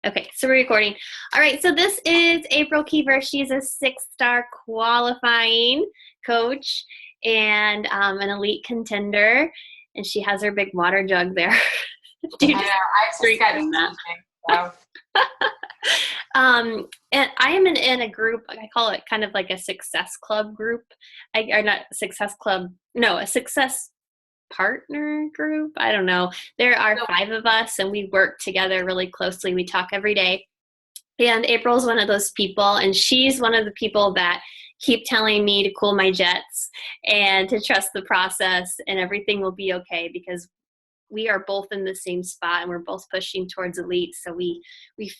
Okay, so we're recording. All right, so this is April Kever. She's a 6-star qualifying coach and an elite contender, and she has her big water jug there. Do you just drink from that? And I am in a group. I call it kind of like a success club group. Or not success club. No, a success partner group. I don't know. There are 5 of us and we work together really closely. We talk every day. And April's one of those people, and she's one of the people that keep telling me to cool my jets and to trust the process and everything will be okay, because we are both in the same spot and we're both pushing towards elite. So we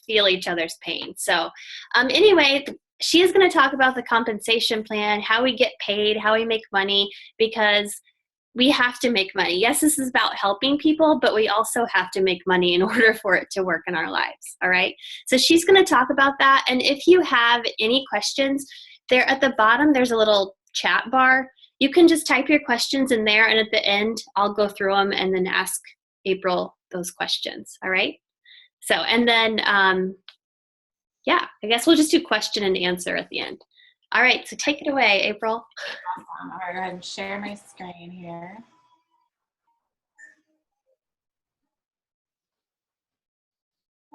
feel each other's pain. So anyway, she is going to talk about the compensation plan, how we get paid, how we make money, because we have to make money. Yes, this is about helping people, but we also have to make money in order for it to work in our lives. All right. So she's going to talk about that. And if you have any questions, there at the bottom, there's a little chat bar. You can just type your questions in there. And at the end, I'll go through them and then ask April those questions. All right. So, and then, yeah, I guess we'll just do question and answer at the end. All right, so take it away, April. Awesome. All right, go ahead and share my screen here.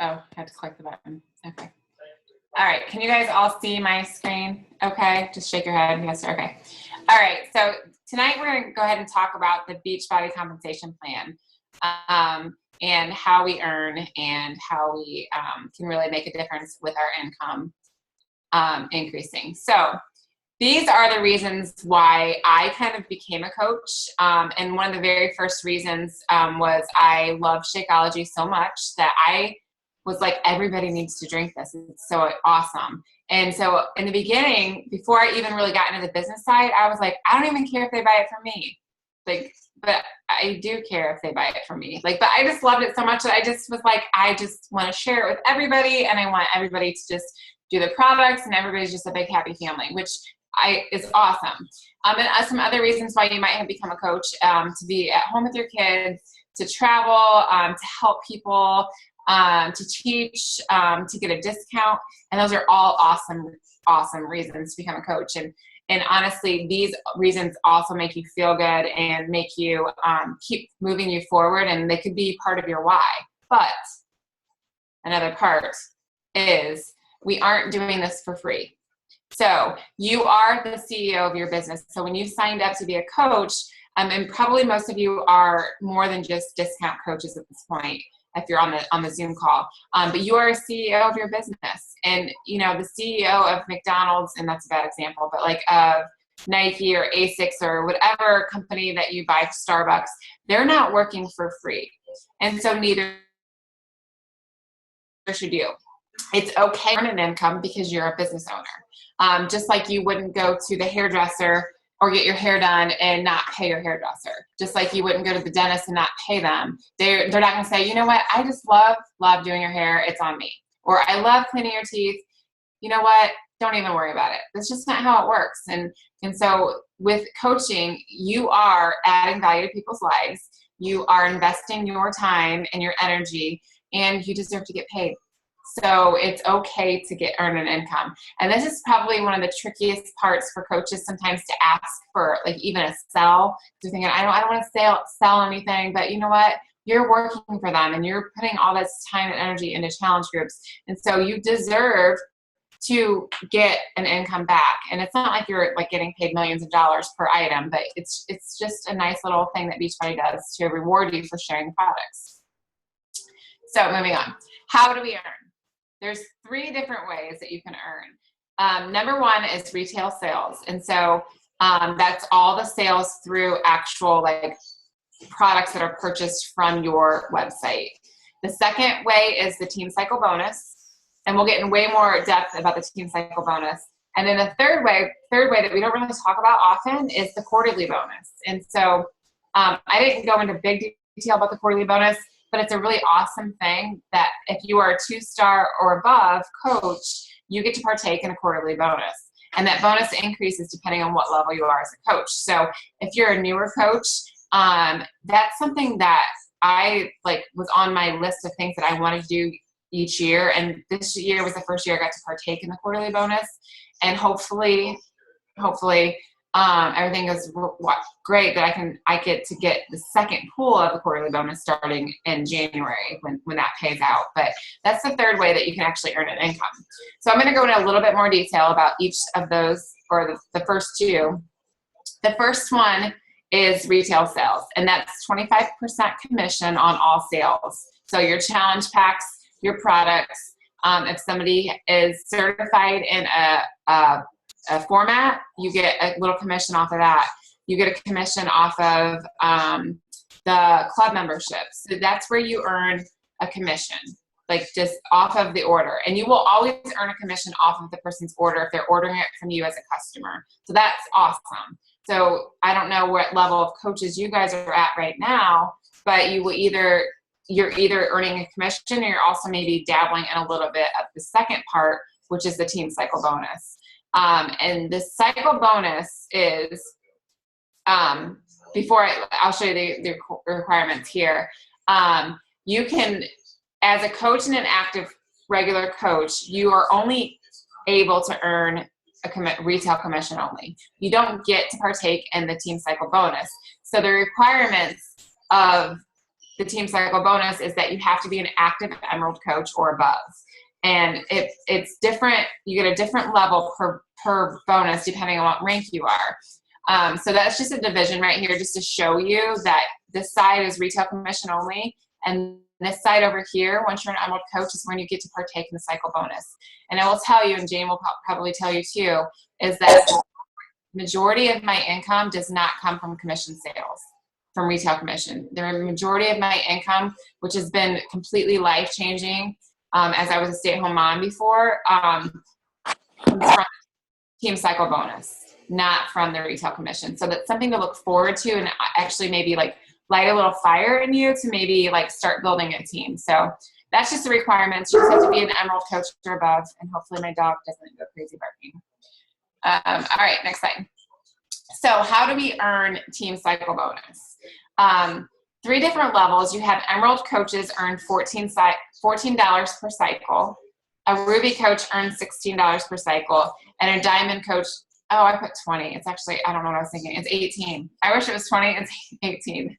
Oh, I had to click the button. Okay. All right, can you guys all see my screen? Okay, just shake your head. Yes, okay. All right, so tonight we're going to go ahead and talk about the Beachbody compensation plan and how we earn and how we can really make a difference with our income increasing. So these are the reasons why I kind of became a coach. And one of the very first reasons was I love Shakeology so much that I was like, everybody needs to drink this. It's so awesome. And so in the beginning, before I even really got into the business side, I was like, I don't even care if they buy it from me. Like, but I do care if they buy it from me. Like, but I just loved it so much that I just was like, I just want to share it with everybody. And I want everybody to just do the products, and everybody's just a big happy family, which is awesome. And some other reasons why you might have become a coach, to be at home with your kids, to travel, to help people, to teach, to get a discount. And those are all awesome reasons to become a coach. And honestly, these reasons also make you feel good and make you keep moving you forward, and they could be part of your why. But another part is we aren't doing this for free. So you are the CEO of your business. So when you signed up to be a coach, and probably most of you are more than just discount coaches at this point, if you're on the Zoom call, but you are a CEO of your business. And you know, the CEO of McDonald's, and that's a bad example, but like of Nike or Asics or whatever company that you buy, Starbucks, they're not working for free. And so neither should you. It's okay to earn an income because you're a business owner. Just like you wouldn't go to the hairdresser or get your hair done and not pay your hairdresser. Just like you wouldn't go to the dentist and not pay them. They're not going to say, you know what, I just love doing your hair. It's on me. Or I love cleaning your teeth. You know what? Don't even worry about it. That's just not how it works. And so with coaching, you are adding value to people's lives. You are investing your time and your energy, and you deserve to get paid. So it's okay to earn an income. And this is probably one of the trickiest parts for coaches sometimes, to ask for like even a sell. They're thinking, I don't want to sell anything, but you know what? You're working for them and you're putting all this time and energy into challenge groups. And so you deserve to get an income back. And it's not like you're like getting paid millions of dollars per item, but it's just a nice little thing that Beachbody does to reward you for sharing the products. So moving on, how do we earn? There's 3 different ways that you can earn. Number 1 is retail sales. And so that's all the sales through actual like products that are purchased from your website. The second way is the team cycle bonus. And we'll get in way more depth about the team cycle bonus. And then the third way that we don't really talk about often is the quarterly bonus. And so I didn't go into big detail about the quarterly bonus, but it's a really awesome thing that if you are a 2-star or above coach, you get to partake in a quarterly bonus. And that bonus increases depending on what level you are as a coach. So if you're a newer coach, that's something that I was on my list of things that I wanted to do each year. And this year was the first year I got to partake in the quarterly bonus. And hopefully, everything is great that I get to get the second pool of the quarterly bonus starting in January when that pays out. But that's the third way that you can actually earn an income. So I'm going to go into a little bit more detail about each of those, or the first two. The first one is retail sales, and that's 25% commission on all sales. So your challenge packs, your products, if somebody is certified in a format, you get a little commission off of that. You get a commission off of the club memberships. So that's where you earn a commission, like just off of the order. And you will always earn a commission off of the person's order if they're ordering it from you as a customer. So that's awesome. So I don't know what level of coaches you guys are at right now, but you're either earning a commission, or you're also maybe dabbling in a little bit of the second part, which is the team cycle bonus. And the cycle bonus is, I'll show you the requirements here. You can, as a coach and an active regular coach, you are only able to earn a retail commission only. You don't get to partake in the team cycle bonus. So the requirements of the team cycle bonus is that you have to be an active Emerald coach or above. And it's different. You get a different level per bonus depending on what rank you are. So that's just a division right here, just to show you that this side is retail commission only, and this side over here, once you're an Emerald coach, is when you get to partake in the cycle bonus. And I will tell you, and Jane will probably tell you too, is that the majority of my income does not come from commission sales, from retail commission. The majority of my income, which has been completely life-changing, as I was a stay-at-home mom before, comes from team cycle bonus, not from the retail commission. So that's something to look forward to, and actually maybe like light a little fire in you to maybe like start building a team. So that's just the requirements. You just have to be an Emerald coach or above, and hopefully my dog doesn't go crazy barking. All right, next slide. So how do we earn team cycle bonus? 3 different levels. You have Emerald coaches earn $14 per cycle. A Ruby coach earns $16 per cycle, and a Diamond coach, oh, I put 20. It's actually, I don't know what I was thinking. It's 18. I wish it was 20. It's 18.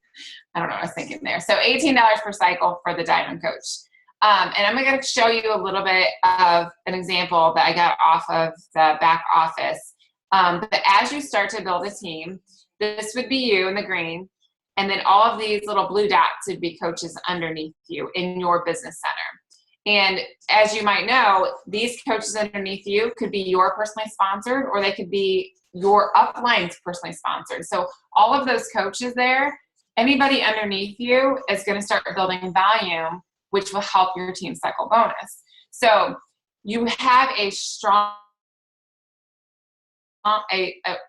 I don't know what I was thinking there. So $18 per cycle for the Diamond coach. And I'm going to show you a little bit of an example that I got off of the back office. But as you start to build a team, this would be you in the green, and then all of these little blue dots would be coaches underneath you in your business center. And as you might know, these coaches underneath you could be your personally sponsored, or they could be your upline's personally sponsored. So all of those coaches there, anybody underneath you is going to start building volume, which will help your team cycle bonus. So you have a strong,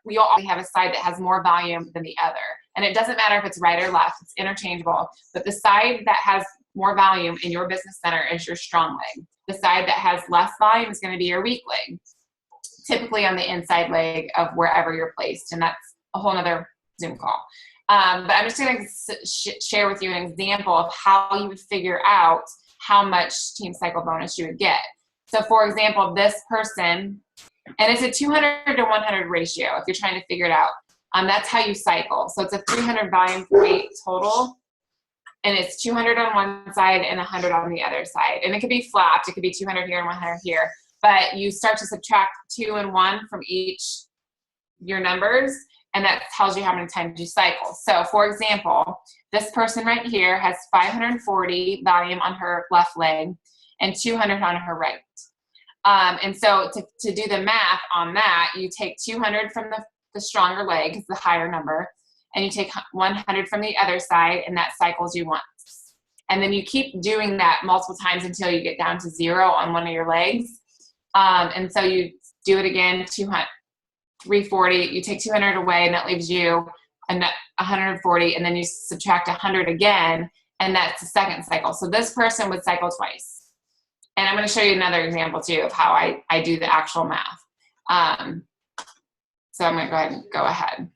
we all have a side that has more volume than the other. And it doesn't matter if it's right or left, it's interchangeable. But the side that has more volume in your business center is your strong leg. The side that has less volume is going to be your weak leg, typically on the inside leg of wherever you're placed. And that's a whole nother Zoom call. But I'm just going to share with you an example of how you would figure out how much team cycle bonus you would get. So for example, this person, and it's a 200 to 100 ratio if you're trying to figure it out. That's how you cycle. So it's a 300 volume weight total, and it's 200 on one side and 100 on the other side. And it could be flapped. It could be 200 here and 100 here. But you start to subtract 2 and 1 from each your numbers, and that tells you how many times you cycle. So for example, this person right here has 540 volume on her left leg and 200 on her right. And so to do the math on that, you take 200 from the stronger leg, is the higher number, and you take 100 from the other side, and that cycles you once. And then you keep doing that multiple times until you get down to 0 on one of your legs. And so you do it again, 340, you take 200 away, and that leaves you 140, and then you subtract 100 again, and that's the second cycle. So this person would cycle twice. And I'm going to show you another example too of how I do the actual math. So I'm going to go ahead.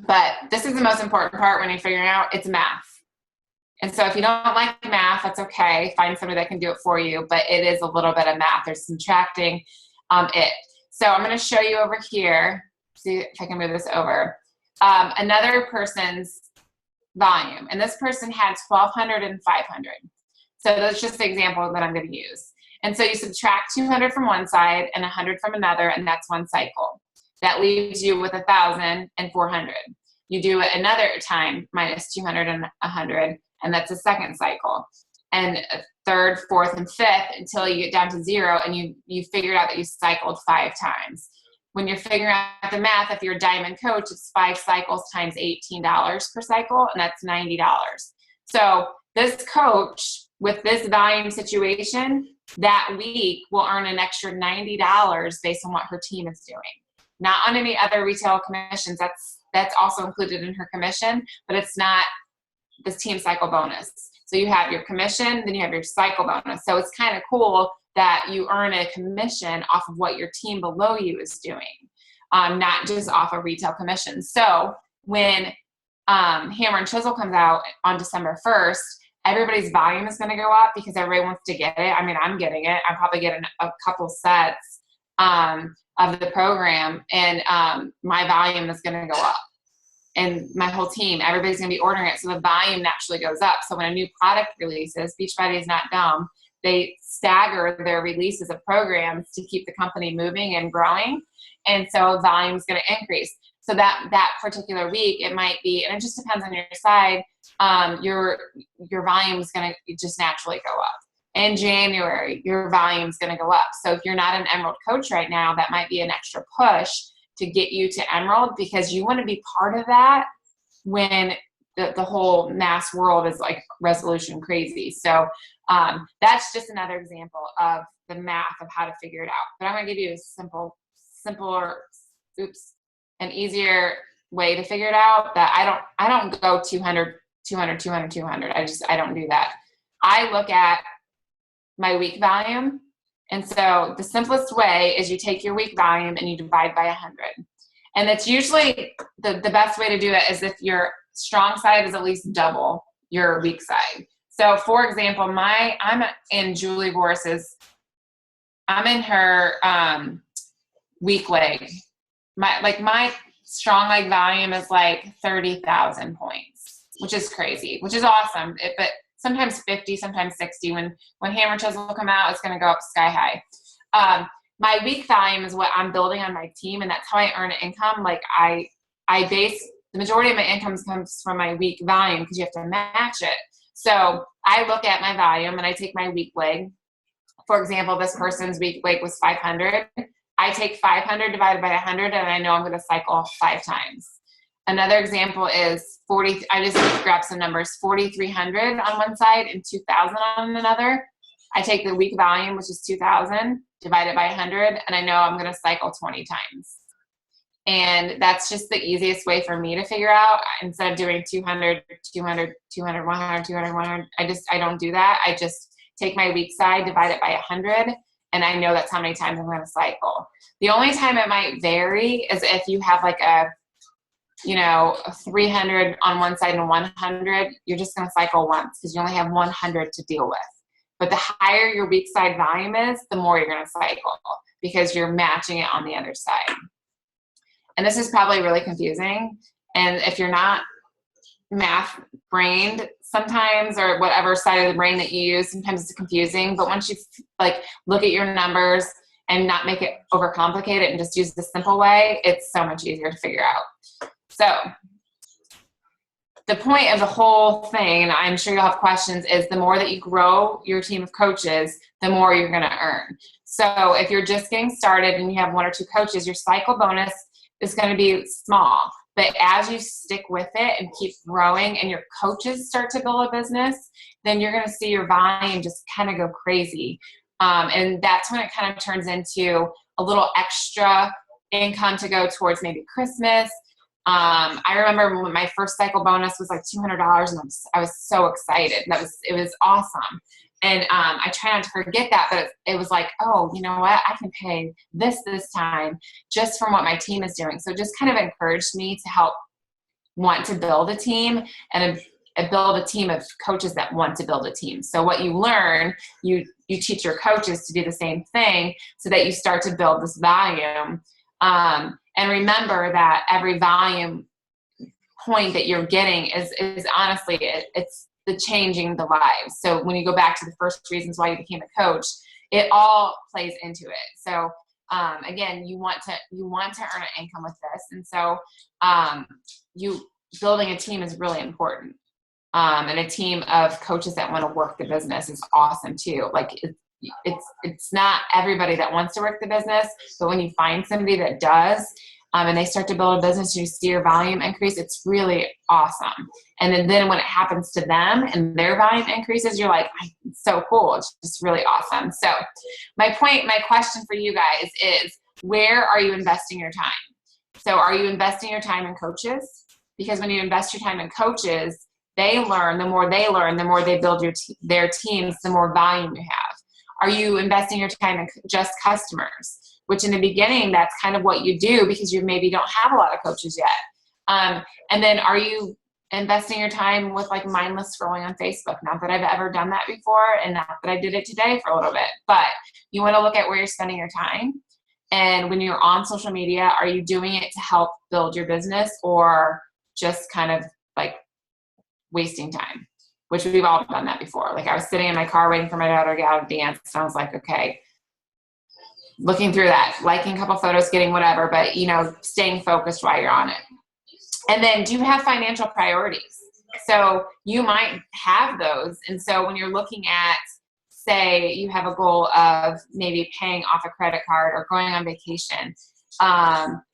But this is the most important part when you're figuring out, it's math. And so if you don't like math, that's okay. Find somebody that can do it for you, but it is a little bit of math. There's subtracting it. So I'm going to show you over here. See if I can move this over. Another person's volume, and this person had 1,200 and 500. So that's just the example that I'm going to use. And so you subtract 200 from one side and 100 from another, and that's one cycle. That leaves you with 1,000 and 400. You do it another time, minus 200 and 100, and that's a second cycle. And a third, fourth, and fifth until you get down to 0, and you figured out that you cycled 5 times. When you're figuring out the math, if you're a diamond coach, it's 5 cycles times $18 per cycle, and that's $90. So this coach with this volume situation that week will earn an extra $90 based on what her team is doing. Not on any other retail commissions. That's also included in her commission, but it's not this team cycle bonus. So you have your commission, then you have your cycle bonus. So it's kind of cool that you earn a commission off of what your team below you is doing, not just off of retail commission. So when Hammer and Chisel comes out on December 1st, everybody's volume is going to go up because everybody wants to get it. I mean, I'm getting it. I'm probably getting a couple sets of the program, and my volume is going to go up. And my whole team, everybody's going to be ordering it. So the volume naturally goes up. So when a new product releases, Beachbody is not dumb. They stagger their releases of programs to keep the company moving and growing. And so volume is going to increase. So that particular week, it might be, and it just depends on your side, your volume is going to just naturally go up. In January, your volume is going to go up. So if you're not an Emerald coach right now, that might be an extra push to get you to Emerald, because you want to be part of that when the whole mass world is like resolution crazy. So that's just another example of the math of how to figure it out. But I'm going to give you a simpler, an easier way to figure it out. That I don't go 200, 200, 200, 200. I don't do that. I look at my week volume. And so the simplest way is you take your week volume and you divide by 100. And that's usually the best way to do it is if your strong side is at least double your weak side. So for example, I'm in Julie Boris's, I'm in her weak leg. My strong leg volume is like 30,000 points, which is crazy, which is awesome. But sometimes 50, sometimes 60. When Hammer Chisel will come out, it's going to go up sky high. My week volume is what I'm building on my team, and that's how I earn income. Like I base the majority of my income comes from my week volume because you have to match it. So I look at my volume and I take my week leg. For example, this person's week leg was 500. I take 500 divided by 100, and I know I'm going to cycle 5 times. Another example is 40. I just grabbed some numbers: 4,300 on one side and 2,000 on another. I take the week volume, which is 2,000, divide it by 100, and I know I'm going to cycle 20 times. And that's just the easiest way for me to figure out. Instead of doing 200, 200, 200, 100, 200, 100, I don't do that. I just take my week side, divide it by 100, and I know that's how many times I'm going to cycle. The only time it might vary is if you have like a 300 on one side and 100, you're just going to cycle once because you only have 100 to deal with. But the higher your weak side volume is, the more you're going to cycle because you're matching it on the other side. And this is probably really confusing. And if you're not math brained sometimes, or whatever side of the brain that you use, sometimes it's confusing. But once you look at your numbers and not make it overcomplicated and just use the simple way, it's so much easier to figure out. So the point of the whole thing, and I'm sure you'll have questions, is the more that you grow your team of coaches, the more you're going to earn. So if you're just getting started and you have 1 or 2 coaches, your cycle bonus is going to be small. But as you stick with it and keep growing and your coaches start to build a business, then you're going to see your volume just kind of go crazy. And that's when it kind of turns into a little extra income to go towards maybe Christmas. I remember when my first cycle bonus was like $200, and I was so excited. It was awesome. And I try not to forget that, but it was like, oh, you know what? I can pay this time just from what my team is doing. So it just kind of encouraged me to help want to build a team and build a team of coaches that want to build a team. So what you learn, you teach your coaches to do the same thing so that you start to build this volume. And remember that every volume point that you're getting is honestly, it's the changing the lives. So when you go back to the first reasons why you became a coach, it all plays into it. So again, you want to earn an income with this. And so building a team is really important. And a team of coaches that want to work the business is awesome too. Like it's not everybody that wants to work the business, but when you find somebody that does, and they start to build a business, you see your volume increase, it's really awesome. And then when it happens to them and their volume increases, you're like, it's so cool. It's just really awesome. So my question for you guys is, where are you investing your time? So are you investing your time in coaches? Because when you invest your time in coaches, they learn. The more they learn, the more they build their teams, the more volume you have. Are you investing your time in just customers? Which in the beginning, that's kind of what you do because you maybe don't have a lot of coaches yet. And then are you investing your time with like mindless scrolling on Facebook? Not that I've ever done that before, and not that I did it today for a little bit, but you want to look at where you're spending your time. And when you're on social media, are you doing it to help build your business or just kind of like wasting time? Which we've all done that before. Like I was sitting in my car waiting for my daughter to get out of dance, and I was like, okay, looking through that, liking a couple photos, getting whatever, but staying focused while you're on it. And then do you have financial priorities? So you might have those. And so when you're looking at, say you have a goal of maybe paying off a credit card or going on vacation,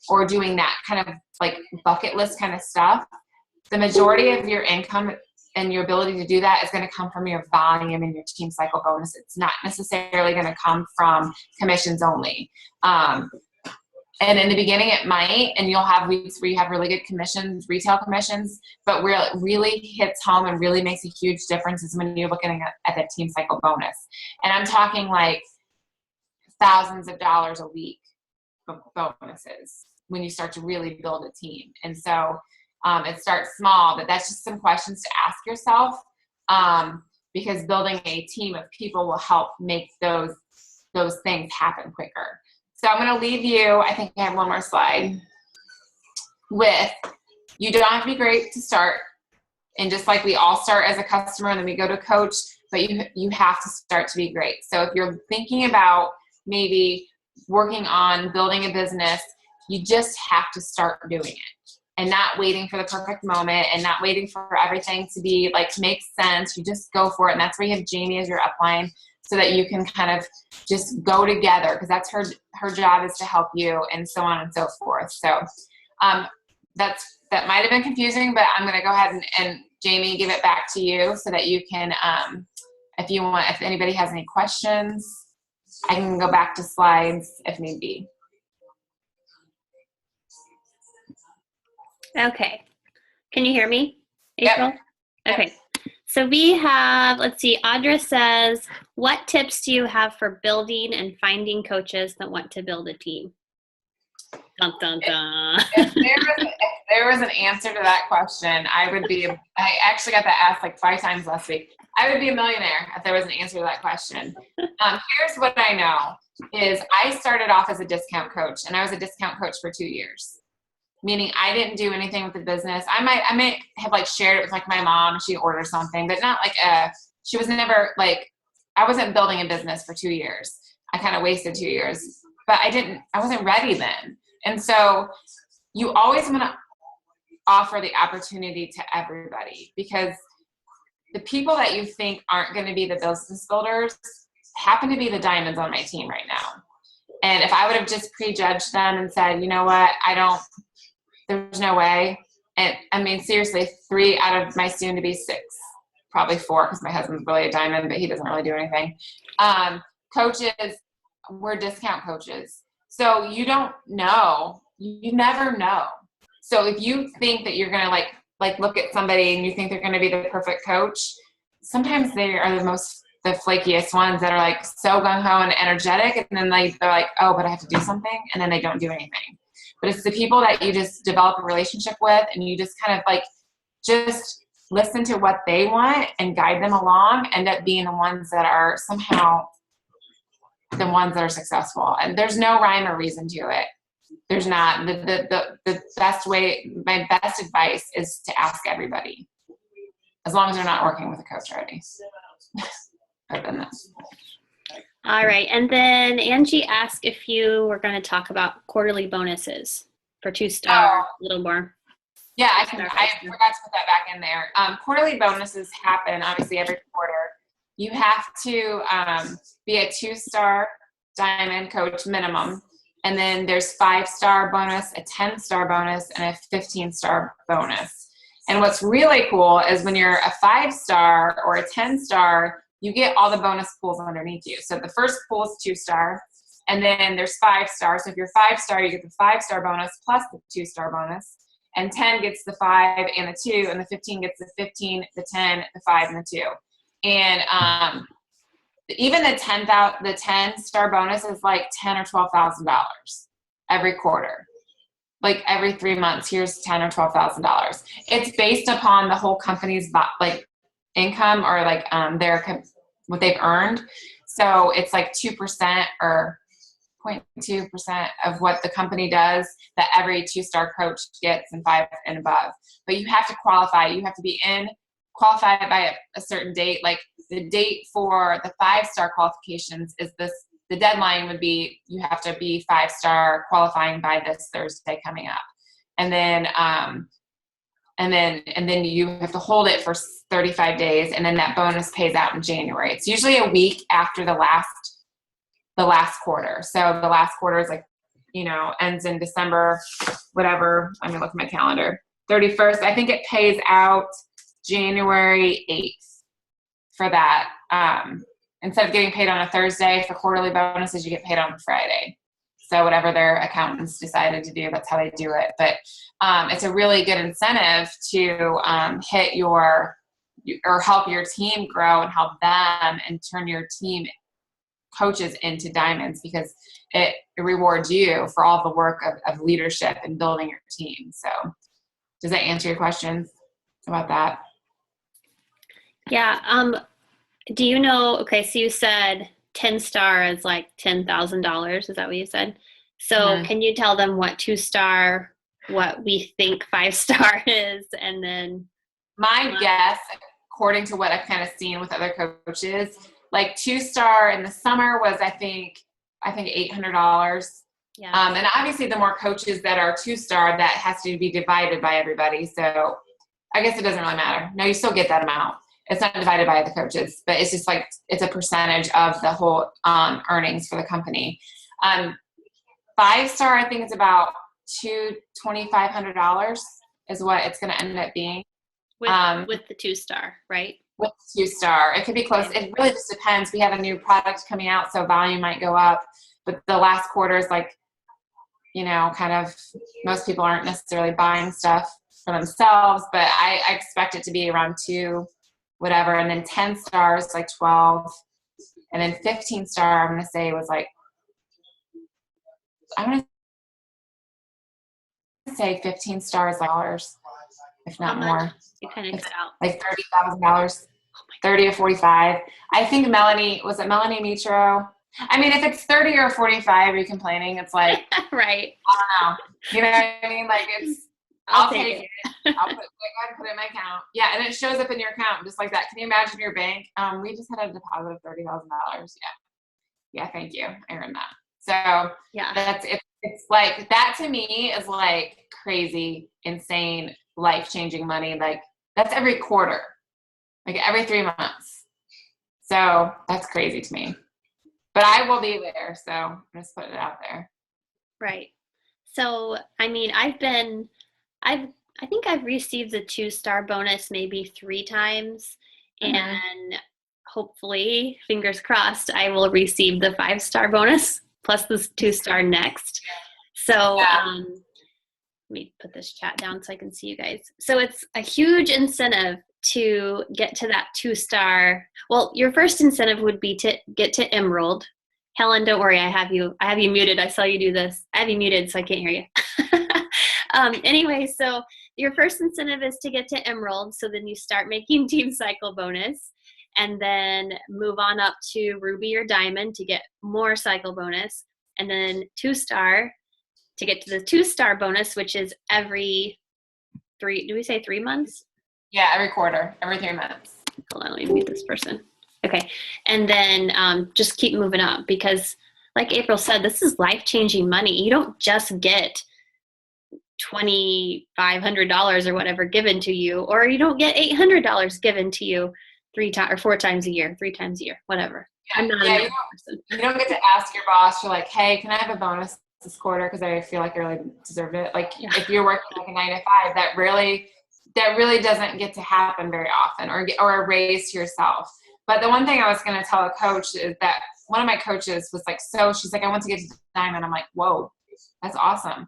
or doing that kind of like bucket list kind of stuff, the majority of your income and your ability to do that is going to come from your volume and your team cycle bonus. It's not necessarily going to come from commissions only. And in the beginning it might, and you'll have weeks where you have really good commissions, retail commissions, but where it really hits home and really makes a huge difference is when you're looking at the team cycle bonus. And I'm talking like thousands of dollars a week of bonuses when you start to really build a team. And so it starts small, but that's just some questions to ask yourself, because building a team of people will help make those things happen quicker. So I'm going to leave you, I think I have one more slide, with you don't have to be great to start. And just like we all start as a customer and then we go to coach, but you have to start to be great. So if you're thinking about maybe working on building a business, you just have to start doing it. And not waiting for the perfect moment and not waiting for everything to be like to make sense. You just go for it. And that's where you have Jamie as your upline so that you can kind of just go together, because that's her job is to help you, and so on and so forth. So that might have been confusing, but I'm going to go ahead and Jamie, give it back to you so that you can, if anybody has any questions, I can go back to slides if need be. Okay. Can you hear me, April? Yep. Okay. So we have, let's see, Audra says, what tips do you have for building and finding coaches that want to build a team? Dun, dun, dun. If there was an answer to that question, I actually got that asked like 5 times last week. I would be a millionaire if there was an answer to that question. Here's what I know is I started off as a discount coach, and I was a discount coach for 2 years. Meaning I didn't do anything with the business. I might have like shared it with like my mom. She ordered something, but not like she was never like, I wasn't building a business for 2 years. I kind of wasted 2 years, but I wasn't ready then. And so you always want to offer the opportunity to everybody, because the people that you think aren't going to be the business builders happen to be the diamonds on my team right now. And if I would have just prejudged them and said, you know what, there's no way. And I mean, seriously, 3 out of my soon to be 6, probably 4, because my husband's really a diamond, but he doesn't really do anything. Coaches, we're discount coaches. So you don't know, you never know. So if you think that you're going to like look at somebody and you think they're going to be the perfect coach, sometimes they are the flakiest ones that are like so gung-ho and energetic. And then they're like, oh, but I have to do something. And then they don't do anything. But it's the people that you just develop a relationship with, and you just kind of like just listen to what they want and guide them along end up being the ones that are somehow the ones that are successful. And there's no rhyme or reason to it. There's not. The best way, my best advice is to ask everybody, as long as you're not working with a coach already. Other than that. All right. And then Angie asked if you were going to talk about quarterly bonuses for 2-star, a little more. Yeah, I forgot to put that back in there. Quarterly bonuses happen obviously every quarter. You have to be a 2-star diamond coach minimum. And then there's 5-star bonus, a 10-star bonus, and a 15-star bonus. And what's really cool is when you're a 5-star or a 10-star, you get all the bonus pools underneath you. So the first pool is 2-star, and then there's 5-star. So if you're 5-star, you get the 5-star bonus plus the 2-star bonus. And 10 gets the 5 and the 2, and the 15 gets the 15, the 10, the 5, and the 2. And even the 10-star bonus is like $10,000 or $12,000 every quarter. Like every 3 months, here's $10,000 or $12,000. It's based upon the whole company's like income or like what they've earned. So it's like 2% or 0.2% of what the company does that every 2-star coach gets, and 5 and above. But you have to qualify. You have to be qualified by a certain date. Like the date for the 5-star qualifications is this. The deadline would be you have to be 5-star qualifying by this Thursday coming up, and then you have to hold it for 35 days, and then that bonus pays out in January. It's usually a week after the last quarter. So the last quarter is like, ends in December, whatever. I'm gonna look at my calendar. 31st. I think it pays out January 8th for that. Instead of getting paid on a Thursday for quarterly bonuses, you get paid on a Friday. So whatever their accountants decided to do, that's how they do it. But it's a really good incentive to hit or help your team grow and help them and turn your team coaches into diamonds, because it rewards you for all the work of leadership and building your team. So does that answer your questions about that? Yeah. Do you know, okay, so you said 10-star is like $10,000. Is that what you said? So Can you tell them what 2-star, what we think 5-star is? And then my guess, according to what I've kind of seen with other coaches, like 2-star in the summer was, I think $800. Yeah. And obviously the more coaches that are 2-star, that has to be divided by everybody. So I guess it doesn't really matter. No, you still get that amount. It's not divided by the coaches, but it's just like, it's a percentage of the whole earnings for the company. 5-star, I think it's about $2,500 is what it's going to end up being. With the 2-star, right? With 2-star. It could be close. It really just depends. We have a new product coming out, so volume might go up, but the last quarter is like, kind of, most people aren't necessarily buying stuff for themselves, but I expect it to be around 2, whatever. And then 10 stars, like 12. And then 15-star, I'm going to say was like, I'm going to say 15 stars, dollars, if not more. You kind of cut out. Like $30,000, 30 or 45. I think Melanie Mitro. I mean, if it's 30 or 45, are you complaining? It's like, right. I don't know. You know what I mean? Like I'll take it. I'll go ahead and put it in my account. Yeah, and it shows up in your account just like that. Can you imagine your bank? We just had a deposit of $30,000. Yeah, thank you. I earned that. So yeah, that's it. It's like that to me is like crazy, insane, life-changing money. Like that's every quarter, like every 3 months. So that's crazy to me. But I will be there, so I'm just putting it out there. Right. So I mean, I think I've received the 2-star bonus maybe 3 times, and hopefully, fingers crossed, I will receive the 5-star bonus plus this 2-star next. So let me put this chat down so I can see you guys. So it's a huge incentive to get to that 2-star. Well, your first incentive would be to get to Emerald. Helen, don't worry, I have you muted. I saw you do this. I have you muted, so I can't hear you. Anyway, so your first incentive is to get to Emerald. So then you start making Team Cycle bonus, and then move on up to Ruby or Diamond to get more cycle bonus, and then 2-star to get to the 2-star bonus, which is every 3, do we say 3 months? Yeah, every quarter, every 3 months. Hold on, let me meet this person. Okay, and then just keep moving up, because like April said, this is life-changing money. You don't just get $2,500 or whatever given to you, or you don't get $800 given to you 4 times a year, 3 times a year, whatever. I'm not a person. You don't get to ask your boss, you're like, hey, can I have a bonus this quarter because I feel like I really deserved it. Like if you're working like a 9 to 5, that really doesn't get to happen very often, or a raise to yourself. But the one thing I was going to tell a coach is that one of my coaches was like, so she's like, I want to get to Diamond. I'm like, whoa, that's awesome.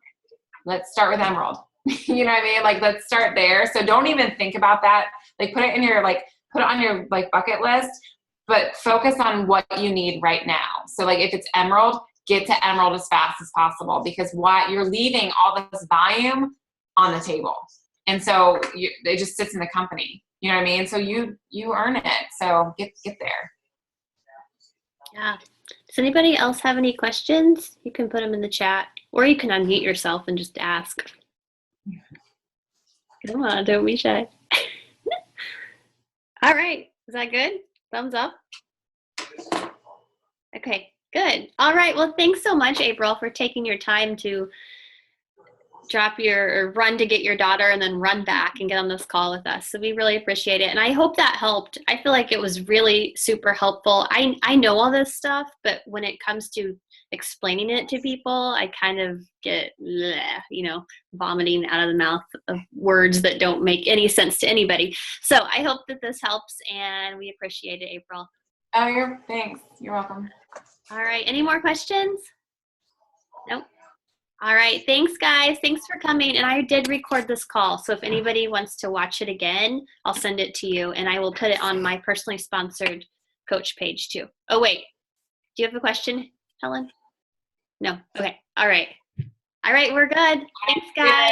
Let's start with Emerald. You know what I mean? Like, let's start there. So don't even think about that. Like put it on your like bucket list, but focus on what you need right now. So like if it's Emerald, get to Emerald as fast as possible, because you're leaving all this volume on the table. And so it just sits in the company. You know what I mean? So you earn it. So get there. Yeah. Does anybody else have any questions? You can put them in the chat, or you can unmute yourself and just ask. Come on, don't be shy. All right. Is that good? Thumbs up? Okay, good. All right. Well, thanks so much, April, for taking your time to run to get your daughter and then run back and get on this call with us. So we really appreciate it. And I hope that helped. I feel like it was really super helpful. I know all this stuff, but when it comes to explaining it to people, I kind of get, vomiting out of the mouth of words that don't make any sense to anybody. So I hope that this helps, and we appreciate it, April. Oh, thanks. You're welcome. All right. Any more questions? Nope. All right. Thanks, guys. Thanks for coming. And I did record this call. So if anybody wants to watch it again, I'll send it to you, and I will put it on my personally sponsored coach page too. Oh, wait. Do you have a question, Helen? No. Okay. All right. All right. We're good. Thanks, guys.